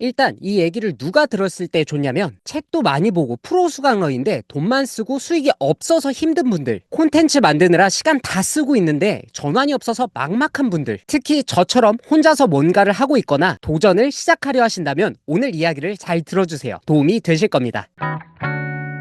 일단 이 얘기를 누가 들었을 때 좋냐면 책도 많이 보고 프로 수강러인데 돈만 쓰고 수익이 없어서 힘든 분들, 콘텐츠 만드느라 시간 다 쓰고 있는데 전환이 없어서 막막한 분들, 특히 저처럼 혼자서 뭔가를 하고 있거나 도전을 시작하려 하신다면 오늘 이야기를 잘 들어주세요. 도움이 되실 겁니다.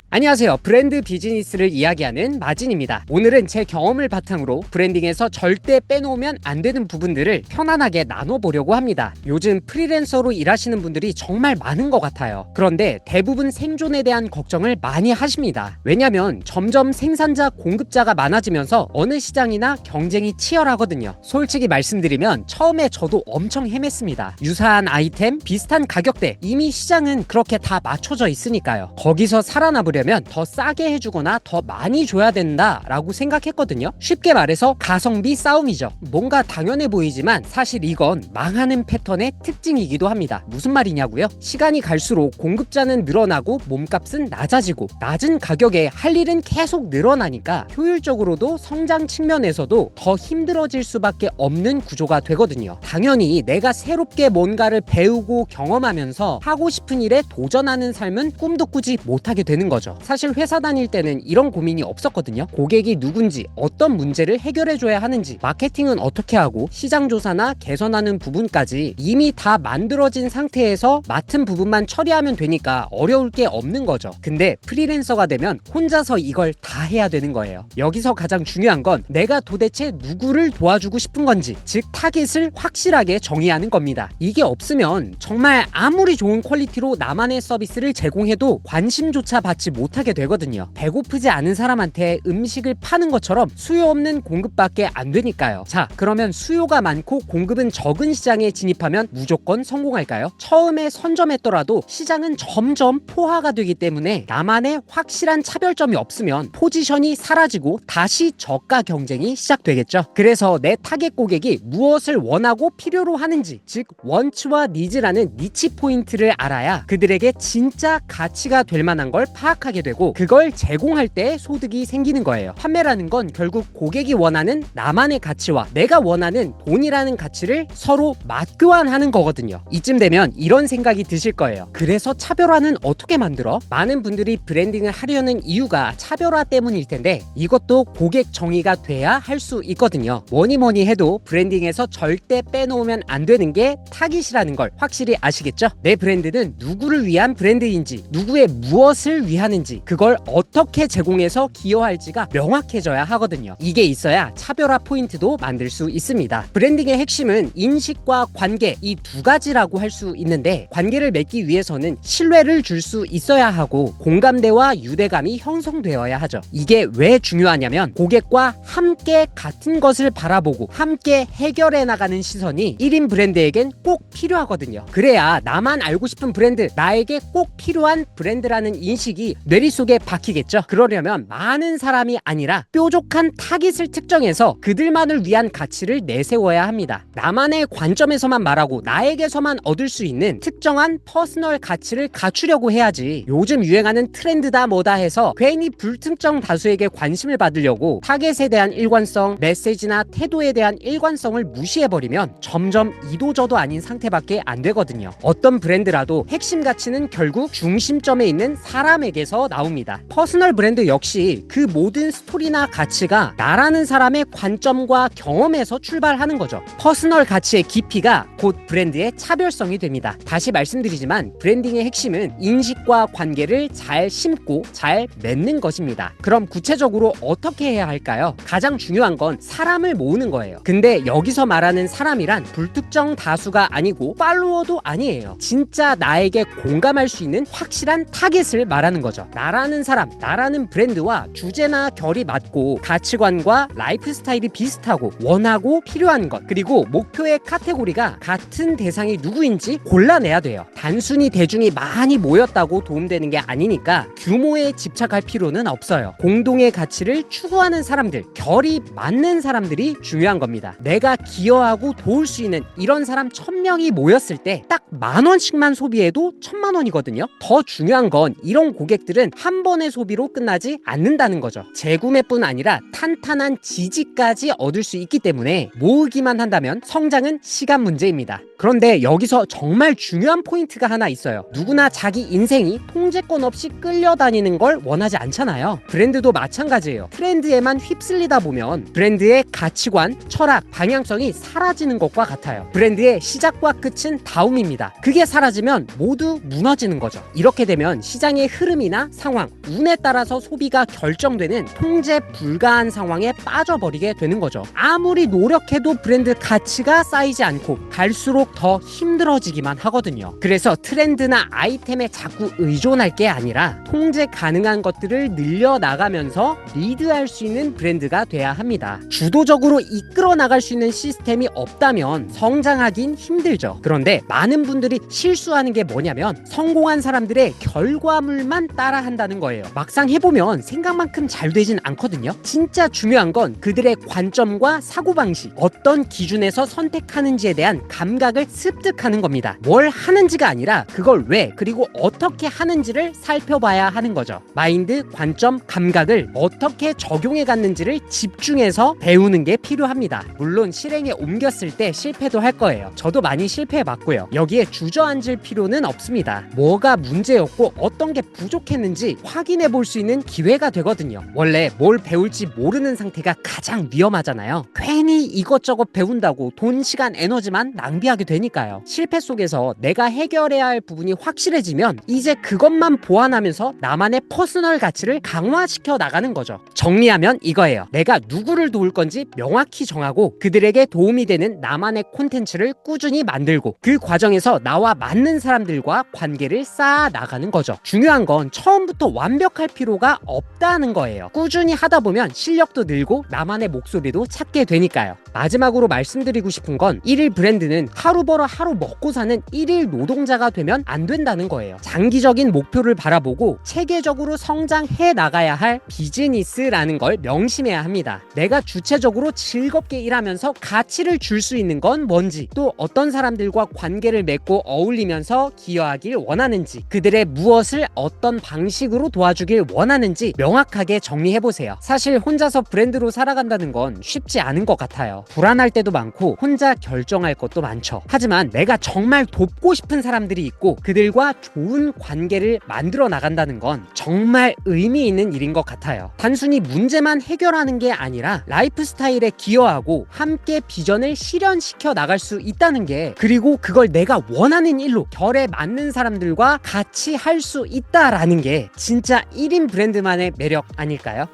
안녕하세요. 브랜드 비즈니스를 이야기하는 마진입니다. 오늘은 제 경험을 바탕으로 브랜딩에서 절대 빼놓으면 안 되는 부분들을 편안하게 나눠보려고 합니다. 요즘 프리랜서로 일하시는 분들이 정말 많은 것 같아요. 그런데 대부분 생존에 대한 걱정을 많이 하십니다. 왜냐면 점점 생산자, 공급자가 많아지면서 어느 시장이나 경쟁이 치열하거든요. 솔직히 말씀드리면 처음에 저도 엄청 헤맸습니다. 유사한 아이템, 비슷한 가격대, 이미 시장은 그렇게 다 맞춰져 있으니까요. 거기서 살아남으려면 더 싸게 해주거나 더 많이 줘야 된다라고 생각했거든요. 쉽게 말해서 가성비 싸움이죠. 뭔가 당연해 보이지만 사실 이건 망하는 패턴의 특징이기도 합니다. 무슨 말이냐고요? 시간이 갈수록 공급자는 늘어나고 몸값은 낮아지고 낮은 가격에 할 일은 계속 늘어나니까 효율적으로도 성장 측면에서도 더 힘들어질 수밖에 없는 구조가 되거든요. 당연히 내가 새롭게 뭔가를 배우고 경험하면서 하고 싶은 일에 도전하는 삶은 꿈도 꾸지 못하게 되는 거죠. 사실 회사 다닐 때는 이런 고민이 없었거든요. 고객이 누군지, 어떤 문제를 해결해줘야 하는지, 마케팅은 어떻게 하고, 시장 조사나 개선하는 부분까지 이미 다 만들어진 상태에서 맡은 부분만 처리하면 되니까 어려울 게 없는 거죠. 근데 프리랜서가 되면 혼자서 이걸 다 해야 되는 거예요. 여기서 가장 중요한 건 내가 도대체 누구를 도와주고 싶은 건지, 즉 타깃을 확실하게 정의하는 겁니다. 이게 없으면 정말 아무리 좋은 퀄리티로 나만의 서비스를 제공해도 관심조차 받지 못하게 되거든요. 배고프지 않은 사람한테 음식을 파는 것처럼 수요 없는 공급밖에 안 되니까요. 자, 그러면 수요가 많고 공급은 적은 시장에 진입하면 무조건 성공할까요? 처음에 선점했더라도 시장은 점점 포화가 되기 때문에 나만의 확실한 차별점이 없으면 포지션이 사라지고 다시 저가 경쟁이 시작되겠죠. 그래서 내 타겟 고객이 무엇을 원하고 필요로 하는지, 즉 원츠와 니즈라는 니치 포인트를 알아야 그들에게 진짜 가치가 될 만한 걸 파악하게 되고 그걸 제공할 때 소득이 생기는 거예요. 판매라는 건 결국 고객이 원하는 나만의 가치와 내가 원하는 돈이라는 가치를 서로 맞교환하는 거거든요. 이쯤 되면 이런 생각이 드실 거예요. 그래서 차별화는 어떻게 만들어? 많은 분들이 브랜딩을 하려는 이유가 차별화 때문일 텐데 이것도 고객 정의가 돼야 할 수 있거든요. 뭐니 해도 브랜딩에서 절대 빼놓으면 안 되는 게 타깃이라는 걸 확실히 아시겠죠? 내 브랜드는 누구를 위한 브랜드인지, 누구의 무엇을 위하는지, 그걸 어떻게 제공해서 기여할지가 명확해져야 하거든요. 이게 있어야 차별화 포인트도 만들 수 있습니다. 브랜딩의 핵심은 인식과 관계, 이 두 가지라고 할 수 있는데 관계를 맺기 위해서는 신뢰를 줄 수 있어야 하고 공감대와 유대감이 형성되어야 하죠. 이게 왜 중요하냐면 고객과 함께 같은 것을 바라보고 함께 해결해 나가는 시선이 1인 브랜드에겐 꼭 필요하거든요. 그래야 나만 알고 싶은 브랜드, 나에게 꼭 필요한 브랜드라는 인식이 뇌리 속에 박히겠죠. 그러려면 많은 사람이 아니라 뾰족한 타깃을 특정해서 그들만을 위한 가치를 내세워야 합니다. 나만의 관점에서만 말하고 나에게서만 얻을 수 있는 특정한 퍼스널 가치를 갖추려고 해야지 요즘 유행하는 트렌드다 뭐다 해서 괜히 불특정 다수에게 관심을 받으려고 타겟에 대한 일관성, 메시지나 태도에 대한 일관성을 무시해버리면 점점 이도저도 아닌 상태밖에 안 되거든요. 어떤 브랜드라도 핵심 가치는 결국 중심점에 있는 사람에게서 나옵니다. 퍼스널 브랜드 역시 그 모든 스토리나 가치가 나라는 사람의 관점과 경험에서 출발하는 거죠. 퍼스널 가치의 깊이가 곧 브랜드의 차별성이 됩니다. 다시 말씀드리지만 브랜딩의 핵심은 인식과 관계를 잘 심고 잘 맺는 것입니다. 그럼 구체적으로 어떻게 해야 할까요? 가장 중요한 건 사람을 모으는 거예요. 근데 여기서 말하는 사람이란 불특정 다수가 아니고 팔로워도 아니에요. 진짜 나에게 공감할 수 있는 확실한 타겟을 말하는 거죠. 나라는 사람, 나라는 브랜드와 주제나 결이 맞고 가치관과 라이프 스타일이 비슷하고 원하고 필요한 것, 그리고 목표의 카테고리가 같은 대상이 누구인지 골라내야 돼요. 단순히 대중이 많이 모였다고 도움되는 게 아니니까 규모에 집착할 필요는 없어요. 공동의 가치를 추구하는 사람들, 결이 맞는 사람들이 중요한 겁니다. 내가 기여하고 도울 수 있는 이런 사람 1000명이 모였을 때 딱 10,000원씩만 소비해도 1000만 원이거든요. 더 중요한 건 이런 고객 것들은 한 번의 소비로 끝나지 않는다는 거죠. 재구매뿐 아니라 탄탄한 지지까지 얻을 수 있기 때문에 모으기만 한다면 성장은 시간 문제입니다. 그런데 여기서 정말 중요한 포인트가 하나 있어요. 누구나 자기 인생이 통제권 없이 끌려다니는 걸 원하지 않잖아요. 브랜드도 마찬가지예요. 트렌드에만 휩쓸리다 보면 브랜드의 가치관, 철학, 방향성이 사라지는 것과 같아요. 브랜드의 시작과 끝은 다움입니다. 그게 사라지면 모두 무너지는 거죠. 이렇게 되면 시장의 흐름이나 상황, 운에 따라서 소비가 결정되는 통제 불가한 상황에 빠져버리게 되는 거죠. 아무리 노력해도 브랜드 가치가 쌓이지 않고 갈수록 더 힘들어지기만 하거든요. 그래서 트렌드나 아이템에 자꾸 의존할 게 아니라 통제 가능한 것들을 늘려나가면서 리드할 수 있는 브랜드가 돼야 합니다. 주도적으로 이끌어 나갈 수 있는 시스템이 없다면 성장하긴 힘들죠. 그런데 많은 분들이 실수하는 게 뭐냐면 성공한 사람들의 결과물만 따라한다는 거예요. 막상 해보면 생각만큼 잘 되진 않거든요. 진짜 중요한 건 그들의 관점과 사고방식, 어떤 기준에서 선택하는지에 대한 감각을 습득하는 겁니다. 뭘 하는지가 아니라 그걸 왜 그리고 어떻게 하는지를 살펴봐야 하는 거죠. 마인드, 관점, 감각을 어떻게 적용해 갔는지를 집중해서 배우는 게 필요합니다. 물론 실행에 옮겼을 때 실패도 할 거예요. 저도 많이 실패해봤고요. 여기에 주저앉을 필요는 없습니다. 뭐가 문제였고 어떤 게 부족했는지 확인해 볼 수 있는 기회가 되거든요. 원래 뭘 배울지 모르는 상태가 가장 위험하잖아요. 괜히 이것저것 배운다고 돈, 시간, 에너지만 낭비하게 되니까요. 실패 속에서 내가 해결해야 할 부분이 확실해지면 이제 그것만 보완하면서 나만의 퍼스널 가치를 강화시켜 나가는 거죠. 정리하면 이거예요. 내가 누구를 도울 건지 명확히 정하고 그들에게 도움이 되는 나만의 콘텐츠를 꾸준히 만들고 그 과정에서 나와 맞는 사람들과 관계를 쌓아 나가는 거죠. 중요한 건 처음부터 완벽할 필요가 없다는 거예요. 꾸준히 하다 보면 실력도 늘고 나만의 목소리도 찾게 되니까요. 마지막으로 말씀드리고 싶은 건 1일 브랜드는 하루 벌어 하루 먹고 사는 1일 노동자가 되면 안 된다는 거예요. 장기적인 목표를 바라보고 체계적으로 성장해 나가야 할 비즈니스라는 걸 명심해야 합니다. 내가 주체적으로 즐겁게 일하면서 가치를 줄 수 있는 건 뭔지, 또 어떤 사람들과 관계를 맺고 어울리면서 기여하길 원하는지, 그들의 무엇을 어떤 방식으로 도와주길 원하는지 명확하게 정리해보세요. 사실 혼자서 브랜드로 살아간다는 건 쉽지 않은 것 같아요. 불안할 때도 많고 혼자 결정할 것도 많죠. 하지만 내가 정말 돕고 싶은 사람들이 있고 그들과 좋은 관계를 만들어 나간다는 건 정말 의미 있는 일인 것 같아요. 단순히 문제만 해결하는 게 아니라 라이프 스타일에 기여하고 함께 비전을 실현시켜 나갈 수 있다는 게, 그리고 그걸 내가 원하는 일로 결에 맞는 사람들과 같이 할 수 있다라는 게 진짜 1인 브랜드만의 매력 아닐까요?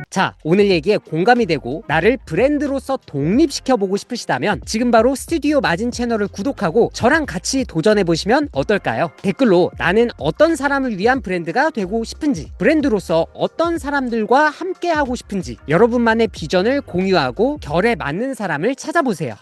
자, 오늘 얘기에 공감이 되고 나를 브랜드로서 독립시켜보고 싶으시다면 지금 바로 스튜디오 마진 채널을 구독하고 저랑 같이 도전해보시면 어떨까요? 댓글로 나는 어떤 사람을 위한 브랜드가 되고 싶은지, 브랜드로서 어떤 사람들과 함께하고 싶은지, 여러분만의 비전을 공유하고 결에 맞는 사람을 찾아보세요.